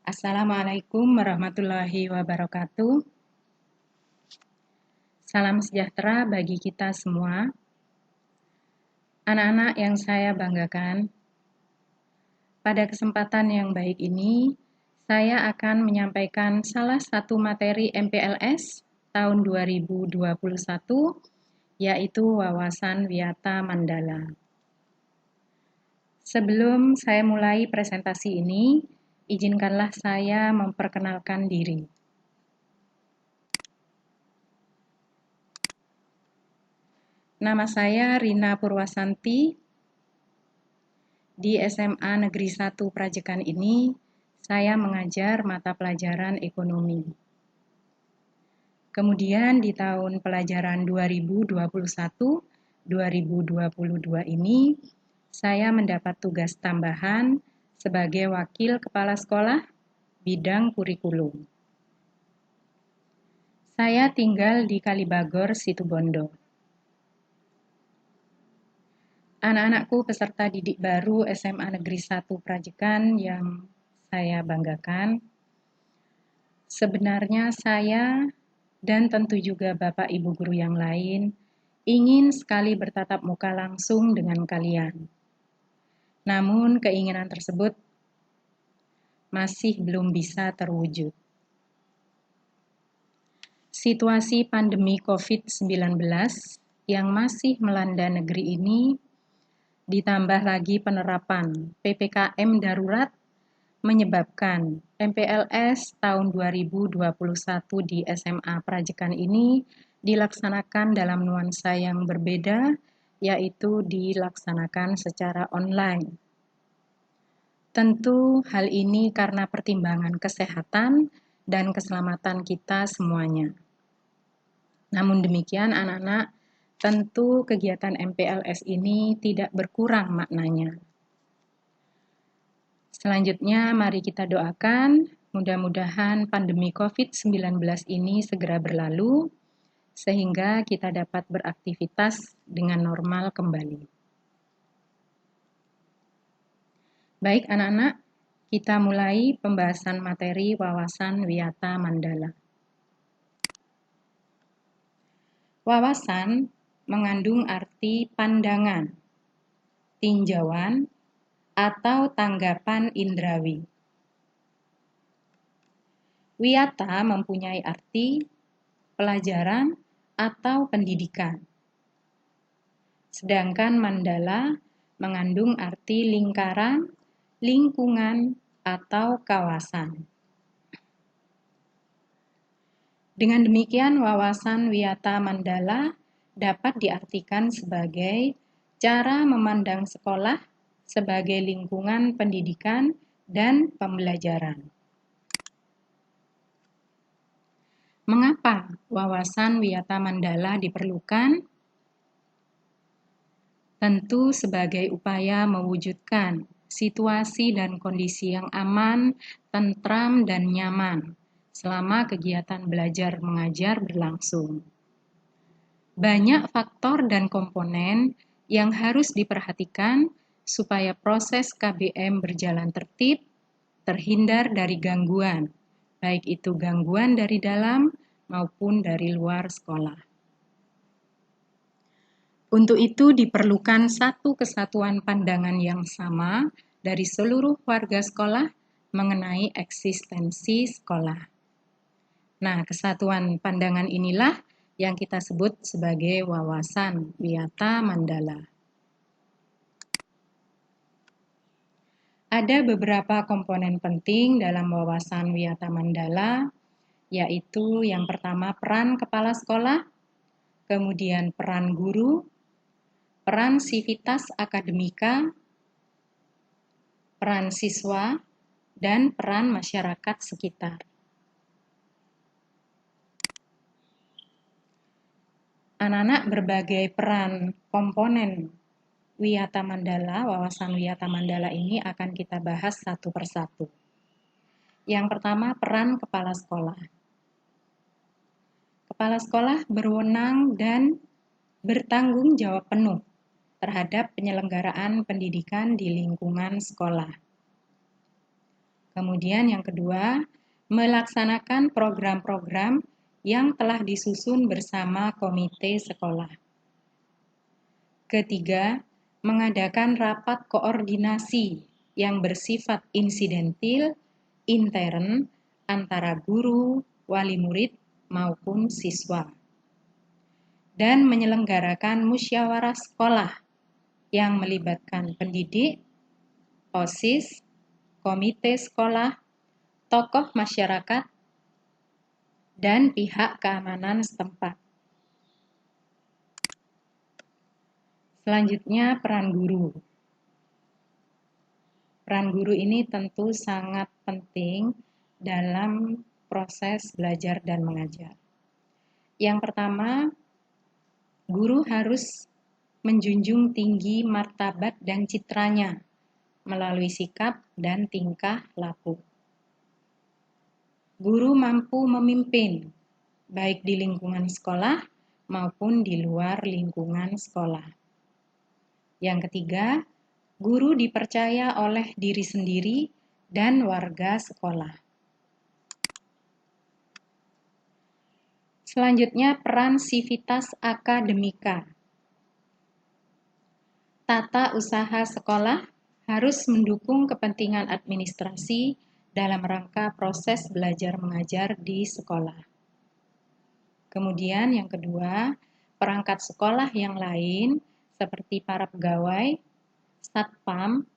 Assalamualaikum warahmatullahi wabarakatuh. Salam sejahtera bagi kita semua. Anak-anak yang saya banggakan, pada kesempatan yang baik ini, saya akan menyampaikan salah satu materi MPLS tahun 2021, yaitu Wawasan Wiyata Mandala. Sebelum saya mulai presentasi ini, izinkanlah saya memperkenalkan diri. Nama saya Rina Purwasanti. Di SMA Negeri 1 Prajekan ini, saya mengajar mata pelajaran ekonomi. Kemudian di tahun pelajaran 2021-2022 ini, saya mendapat tugas tambahan sebagai wakil kepala sekolah bidang kurikulum. Saya tinggal di Kalibagor, Situbondo. Anak-anakku peserta didik baru SMA Negeri 1 Prajekan yang saya banggakan, sebenarnya saya dan tentu juga Bapak Ibu guru yang lain ingin sekali bertatap muka langsung dengan kalian. Namun keinginan tersebut masih belum bisa terwujud. Situasi pandemi COVID-19 yang masih melanda negeri ini ditambah lagi penerapan PPKM darurat menyebabkan MPLS tahun 2021 di SMA Prajekan ini dilaksanakan dalam nuansa yang berbeda, yaitu dilaksanakan secara online. Tentu hal ini karena pertimbangan kesehatan dan keselamatan kita semuanya. Namun demikian anak-anak, tentu kegiatan MPLS ini tidak berkurang maknanya. Selanjutnya, mari kita doakan mudah-mudahan pandemi COVID-19 ini segera berlalu, sehingga kita dapat beraktivitas dengan normal kembali. Baik anak-anak, kita mulai pembahasan materi Wawasan Wiyata Mandala. Wawasan mengandung arti pandangan, tinjauan, atau tanggapan indrawi. Wiyata mempunyai arti pelajaran atau pendidikan. Sedangkan mandala mengandung arti lingkaran, lingkungan, atau kawasan. Dengan demikian, wawasan wiyata mandala dapat diartikan sebagai cara memandang sekolah sebagai lingkungan pendidikan dan pembelajaran. Mengapa wawasan wiyata mandala diperlukan? Tentu sebagai upaya mewujudkan situasi dan kondisi yang aman, tentram, dan nyaman selama kegiatan belajar mengajar berlangsung. Banyak faktor dan komponen yang harus diperhatikan supaya proses KBM berjalan tertib, terhindar dari gangguan, baik itu gangguan dari dalam maupun dari luar sekolah. Untuk itu diperlukan satu kesatuan pandangan yang sama dari seluruh warga sekolah mengenai eksistensi sekolah. Nah, kesatuan pandangan inilah yang kita sebut sebagai wawasan wiyata mandala. Ada beberapa komponen penting dalam wawasan wiyata mandala, yaitu yang pertama peran kepala sekolah, kemudian peran guru, peran sivitas akademika, peran siswa, dan peran masyarakat sekitar. Anak-anak, berbagai peran komponen wiyata mandala, wawasan wiyata mandala ini akan kita bahas satu persatu. Yang pertama, peran kepala sekolah. Kepala sekolah berwenang dan bertanggung jawab penuh terhadap penyelenggaraan pendidikan di lingkungan sekolah. Kemudian yang kedua, melaksanakan program-program yang telah disusun bersama komite sekolah. Ketiga, mengadakan rapat koordinasi yang bersifat insidentil, intern, antara guru, wali murid, maupun siswa. Dan menyelenggarakan musyawarah sekolah yang melibatkan pendidik, OSIS, komite sekolah, tokoh masyarakat, dan pihak keamanan setempat. Selanjutnya, peran guru. Peran guru ini tentu sangat penting dalam proses belajar dan mengajar. Yang pertama, guru harus menjunjung tinggi martabat dan citranya melalui sikap dan tingkah laku. Guru mampu memimpin, baik di lingkungan sekolah maupun di luar lingkungan sekolah. Yang ketiga, guru dipercaya oleh diri sendiri dan warga sekolah. Selanjutnya, peran sivitas akademika. Tata usaha sekolah harus mendukung kepentingan administrasi dalam rangka proses belajar mengajar di sekolah. Kemudian yang kedua, perangkat sekolah yang lain seperti para pegawai, satpam,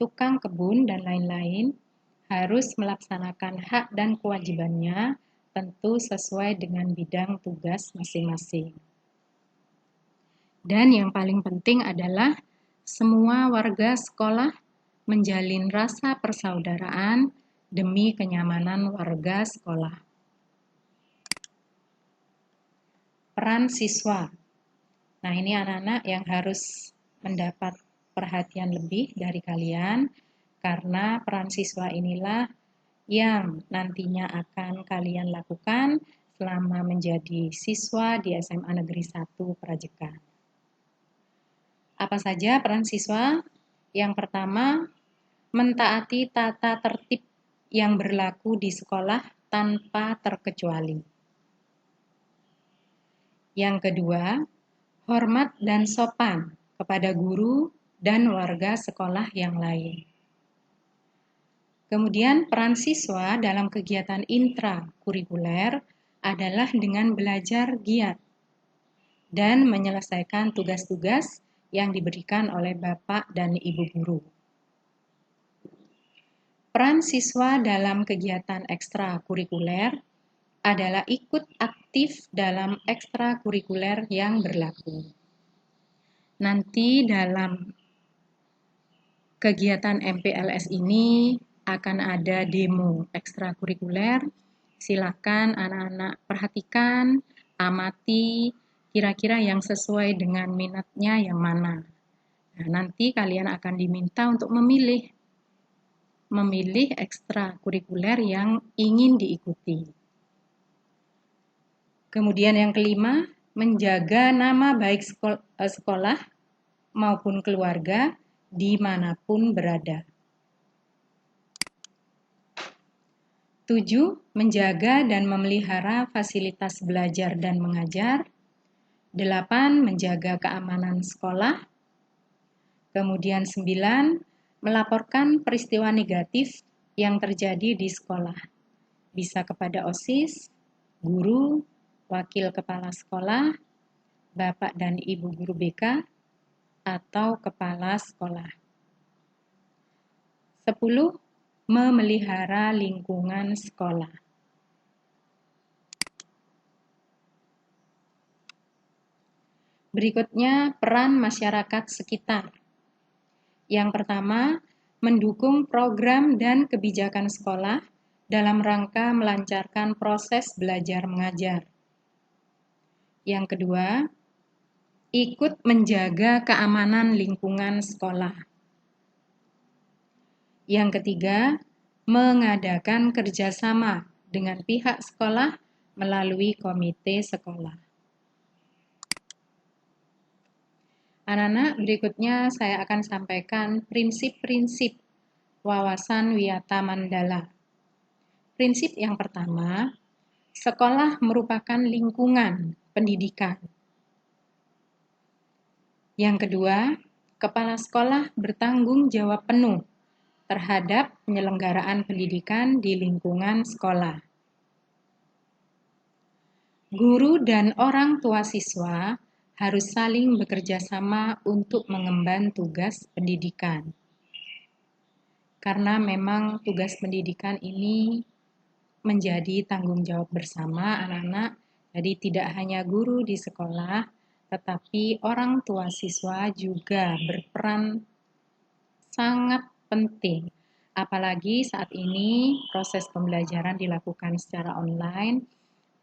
tukang kebun, dan lain-lain harus melaksanakan hak dan kewajibannya tentu sesuai dengan bidang tugas masing-masing. Dan yang paling penting adalah semua warga sekolah menjalin rasa persaudaraan demi kenyamanan warga sekolah. Peran siswa. Nah, ini anak-anak yang harus mendapat perhatian lebih dari kalian, karena peran siswa inilah yang nantinya akan kalian lakukan selama menjadi siswa di SMA Negeri 1 Prajekan. Apa saja peran siswa? Yang pertama, mentaati tata tertib yang berlaku di sekolah tanpa terkecuali. Yang kedua, hormat dan sopan kepada guru dan warga sekolah yang lain. Kemudian peran siswa dalam kegiatan intrakurikuler adalah dengan belajar giat dan menyelesaikan tugas-tugas yang diberikan oleh Bapak dan Ibu guru. Peran siswa dalam kegiatan ekstrakurikuler adalah ikut aktif dalam ekstrakurikuler yang berlaku. Nanti dalam kegiatan MPLS ini akan ada demo ekstrakurikuler. Silakan anak-anak perhatikan, amati, kira-kira yang sesuai dengan minatnya yang mana. Nah, nanti kalian akan diminta untuk memilih ekstrakurikuler yang ingin diikuti. Kemudian yang kelima, menjaga nama baik sekolah maupun keluarga dimanapun berada. 7. Menjaga dan memelihara fasilitas belajar dan mengajar. 8. Menjaga keamanan sekolah. Kemudian 9. Melaporkan peristiwa negatif yang terjadi di sekolah. Bisa kepada OSIS, guru, wakil kepala sekolah, Bapak dan Ibu guru BK, atau kepala sekolah. 10. Memelihara lingkungan sekolah. Berikutnya, peran masyarakat sekitar. Yang pertama, mendukung program dan kebijakan sekolah dalam rangka melancarkan proses belajar mengajar. Yang kedua, ikut menjaga keamanan lingkungan sekolah. Yang ketiga, mengadakan kerjasama dengan pihak sekolah melalui komite sekolah. Anak-anak, berikutnya saya akan sampaikan prinsip-prinsip wawasan wiyata mandala. Prinsip yang pertama, sekolah merupakan lingkungan pendidikan. Yang kedua, kepala sekolah bertanggung jawab penuh terhadap penyelenggaraan pendidikan di lingkungan sekolah. Guru dan orang tua siswa harus saling bekerja sama untuk mengemban tugas pendidikan. Karena memang tugas pendidikan ini menjadi tanggung jawab bersama anak-anak, jadi tidak hanya guru di sekolah, tetapi orang tua siswa juga berperan sangat penting. Apalagi saat ini proses pembelajaran dilakukan secara online,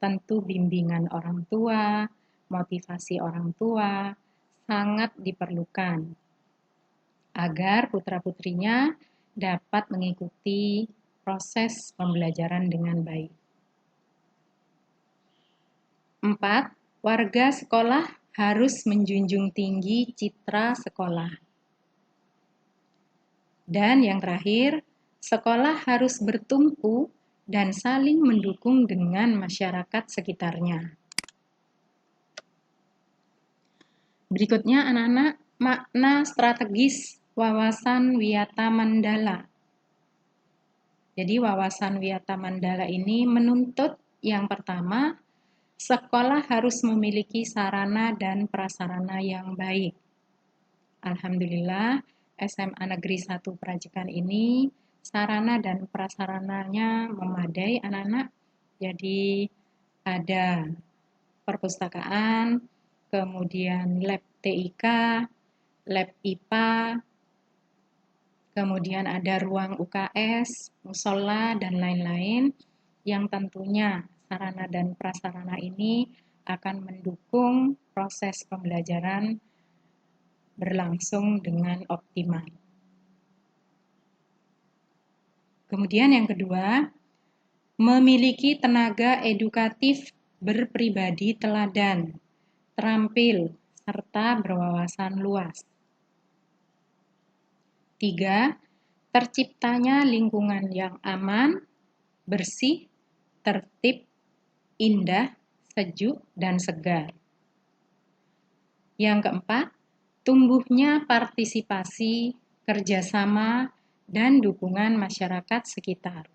tentu bimbingan orang tua, motivasi orang tua sangat diperlukan agar putra-putrinya dapat mengikuti proses pembelajaran dengan baik. 4. Warga sekolah harus menjunjung tinggi citra sekolah. Dan yang terakhir, sekolah harus bertumpu dan saling mendukung dengan masyarakat sekitarnya. Berikutnya anak-anak, makna strategis wawasan wiyata mandala. Jadi wawasan wiyata mandala ini menuntut yang pertama, sekolah harus memiliki sarana dan prasarana yang baik. Alhamdulillah, SMA Negeri 1 Prajikan ini sarana dan prasarananya memadai anak-anak. Jadi ada perpustakaan, kemudian lab TIK, lab IPA, kemudian ada ruang UKS, musola, dan lain-lain yang tentunya sarana dan prasarana ini akan mendukung proses pembelajaran berlangsung dengan optimal. Kemudian yang kedua, memiliki tenaga edukatif berpribadi teladan, terampil, serta berwawasan luas. 3. Terciptanya lingkungan yang aman, bersih, tertib, indah, sejuk, dan segar. Yang keempat, tumbuhnya partisipasi, kerjasama, dan dukungan masyarakat sekitar.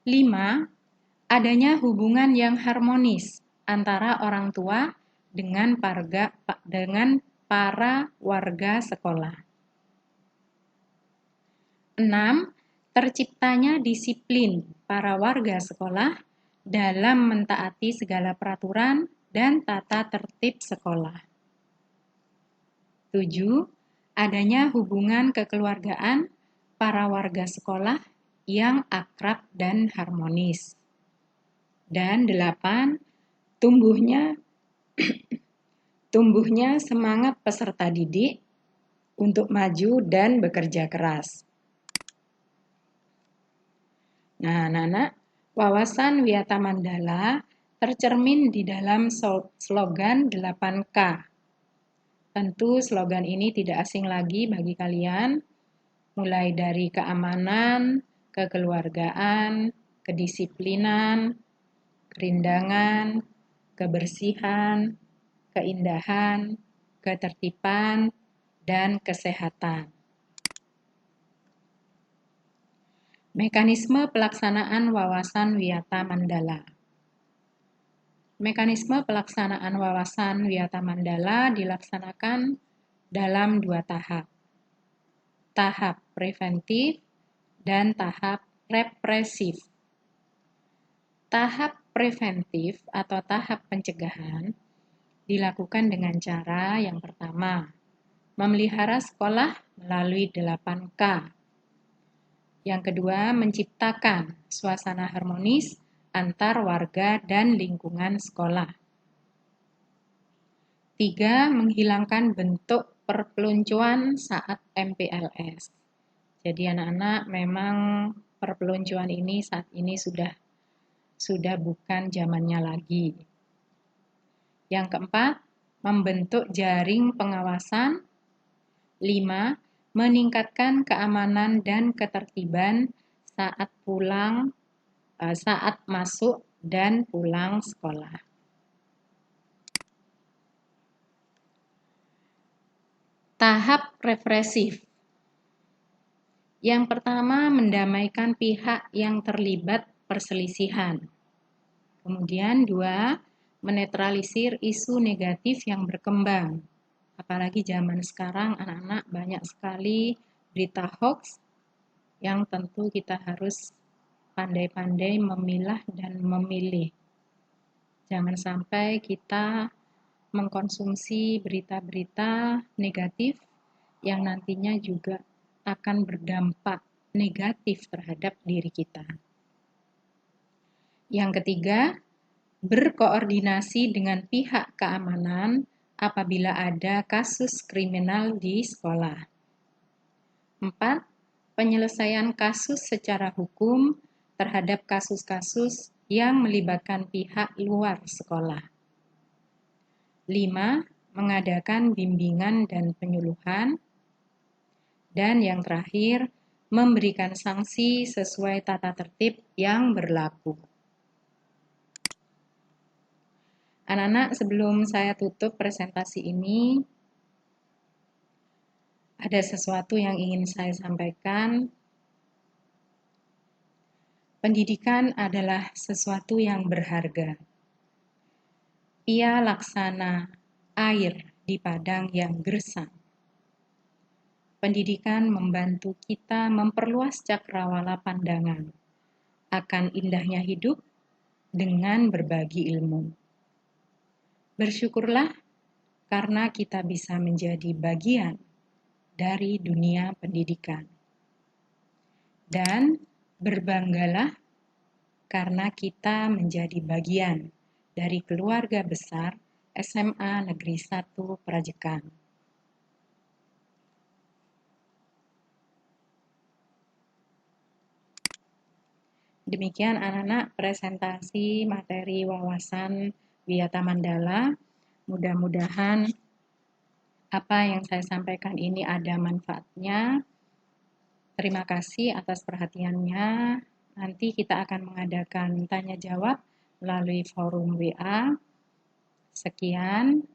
5. Adanya hubungan yang harmonis antara orang tua dengan para warga sekolah. 6. Terciptanya disiplin para warga sekolah dalam mentaati segala peraturan dan tata tertib sekolah. 7. Adanya hubungan kekeluargaan para warga sekolah yang akrab dan harmonis. Dan 8. Tumbuhnya semangat peserta didik untuk maju dan bekerja keras. Nah, anak-anak, wawasan wiyata mandala tercermin di dalam slogan 8K. Tentu slogan ini tidak asing lagi bagi kalian, mulai dari keamanan, kekeluargaan, kedisiplinan, kerindangan, kebersihan, keindahan, ketertiban, dan kesehatan. Mekanisme pelaksanaan wawasan wiyata mandala. Mekanisme pelaksanaan wawasan wiyata mandala dilaksanakan dalam 2 tahap. Tahap preventif dan tahap represif. Tahap preventif atau tahap pencegahan dilakukan dengan cara yang pertama, memelihara sekolah melalui 8K. Yang kedua, menciptakan suasana harmonis antar warga dan lingkungan sekolah. 3. Menghilangkan bentuk perpeloncoan saat MPLS. Jadi anak-anak memang perpeloncoan ini saat ini sudah bukan zamannya lagi. Yang keempat, membentuk jaring pengawasan 5. Meningkatkan keamanan dan ketertiban saat masuk dan pulang sekolah. Tahap represif. Yang pertama, mendamaikan pihak yang terlibat perselisihan. Kemudian 2, menetralisir isu negatif yang berkembang. Apalagi zaman sekarang anak-anak banyak sekali berita hoax yang tentu kita harus pandai-pandai memilah dan memilih. Jangan sampai kita mengkonsumsi berita-berita negatif yang nantinya juga akan berdampak negatif terhadap diri kita. Yang ketiga, berkoordinasi dengan pihak keamanan apabila ada kasus kriminal di sekolah. 4. Penyelesaian kasus secara hukum terhadap kasus-kasus yang melibatkan pihak luar sekolah. 5. Mengadakan bimbingan dan penyuluhan. Dan yang terakhir, memberikan sanksi sesuai tata tertib yang berlaku. Anak-anak, sebelum saya tutup presentasi ini, ada sesuatu yang ingin saya sampaikan. Pendidikan adalah sesuatu yang berharga. Ia laksana air di padang yang gersang. Pendidikan membantu kita memperluas cakrawala pandangan akan indahnya hidup dengan berbagi ilmu. Bersyukurlah karena kita bisa menjadi bagian dari dunia pendidikan. Dan berbanggalah karena kita menjadi bagian dari keluarga besar SMA Negeri 1 Prajekan. Demikian anak-anak presentasi materi wawasan Wiyata Mandala. Mudah-mudahan apa yang saya sampaikan ini ada manfaatnya. Terima kasih atas perhatiannya. Nanti kita akan mengadakan tanya jawab melalui forum WA. Sekian.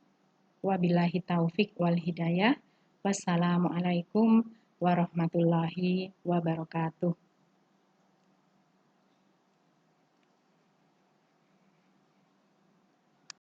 Wabillahi taufik wal hidayah. Wassalamualaikum warahmatullahi wabarakatuh.